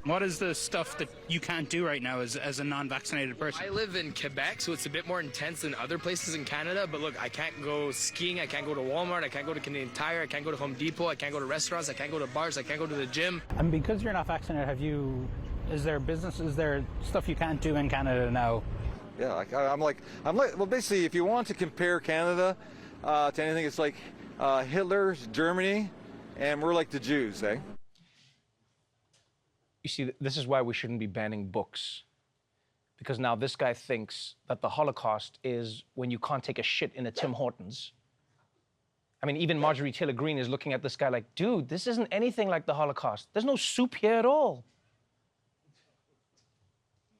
What is the stuff that you can't do right now as a non-vaccinated person? I live in Quebec, so it's a bit more intense than other places in Canada. But look, I can't go skiing, I can't go to Walmart, I can't go to Canadian Tire, I can't go to Home Depot, I can't go to restaurants, I can't go to bars, I can't go to the gym. And because you're not vaccinated, is there stuff you can't do in Canada now? Yeah, I'm like, well, basically, if you want to compare Canada to anything, it's like Hitler's Germany, and we're like the Jews, eh? You see, this is why we shouldn't be banning books. Because now this guy thinks that the Holocaust is when you can't take a shit in a Tim Hortons. I mean, even Marjorie Taylor Greene is looking at this guy like, dude, this isn't anything like the Holocaust. There's no soup here at all.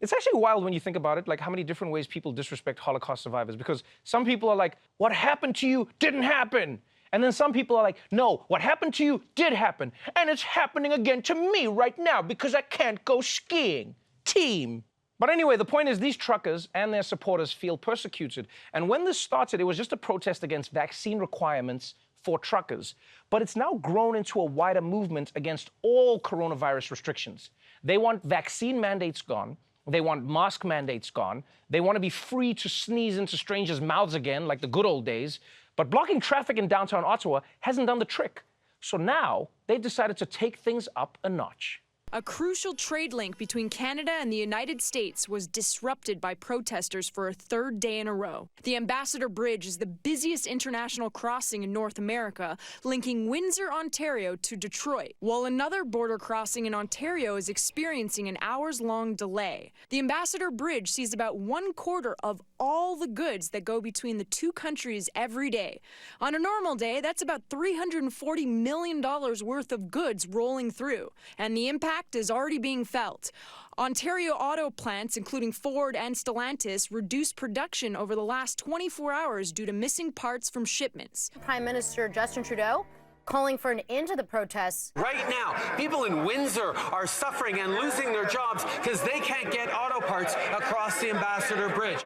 It's actually wild when you think about it, like how many different ways people disrespect Holocaust survivors. Because some people are like, what happened to you didn't happen. And then some people are like, no, what happened to you did happen. And it's happening again to me right now because I can't go skiing. Team. But anyway, the point is these truckers and their supporters feel persecuted. And when this started, it was just a protest against vaccine requirements for truckers. But it's now grown into a wider movement against all coronavirus restrictions. They want vaccine mandates gone. They want mask mandates gone. They want to be free to sneeze into strangers' mouths again, like the good old days. But blocking traffic in downtown Ottawa hasn't done the trick. So now they've decided to take things up a notch. A crucial trade link between Canada and the United States was disrupted by protesters for a third day in a row. The Ambassador Bridge is the busiest international crossing in North America, linking Windsor, Ontario to Detroit, while another border crossing in Ontario is experiencing an hours-long delay. The Ambassador Bridge sees about 1/4 of all the goods that go between the two countries every day. On a normal day, that's about $340 million worth of goods rolling through, and the impact is already being felt. Ontario auto plants, including Ford and Stellantis, reduced production over the last 24 hours due to missing parts from shipments. Prime Minister Justin Trudeau calling for an end to the protests. Right now, people in Windsor are suffering and losing their jobs because they can't get auto parts across the Ambassador Bridge.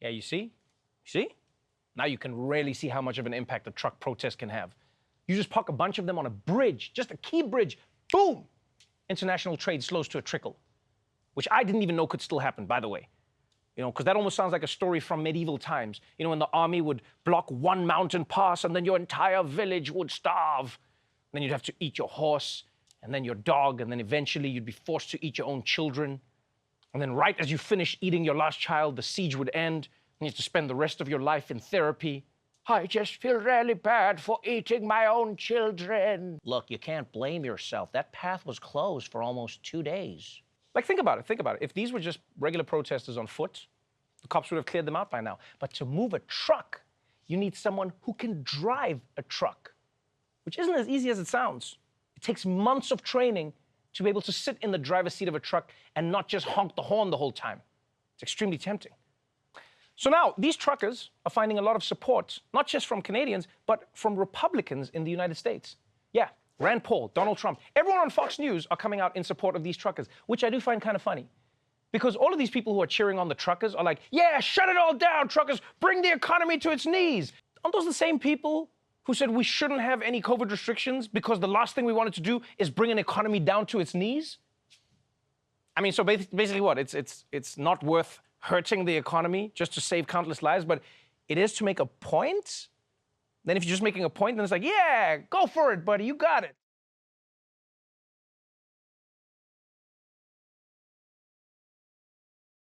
Yeah, you see? Now you can really see how much of an impact a truck protest can have. You just park a bunch of them on a bridge, just a key bridge, boom! International trade slows to a trickle, which I didn't even know could still happen, by the way. You know, because that almost sounds like a story from medieval times. You know, when the army would block one mountain pass and then your entire village would starve. And then you'd have to eat your horse and then your dog, and then eventually you'd be forced to eat your own children. And then right as you finish eating your last child, the siege would end, and you have to spend the rest of your life in therapy. I just feel really bad for eating my own children. Look, you can't blame yourself. That path was closed for almost 2 days. Like, think about it. If these were just regular protesters on foot, the cops would have cleared them out by now. But to move a truck, you need someone who can drive a truck, which isn't as easy as it sounds. It takes months of training to be able to sit in the driver's seat of a truck and not just honk the horn the whole time. It's extremely tempting. So now, these truckers are finding a lot of support, not just from Canadians, but from Republicans in the United States. Yeah, Rand Paul, Donald Trump, everyone on Fox News are coming out in support of these truckers, which I do find kind of funny. Because all of these people who are cheering on the truckers are like, yeah, shut it all down, truckers, bring the economy to its knees. Aren't those the same people who said we shouldn't have any COVID restrictions because the last thing we wanted to do is bring an economy down to its knees? I mean, so basically what? It's not worth hurting the economy just to save countless lives, but it is to make a point? Then if you're just making a point, then it's like, yeah, go for it, buddy, you got it.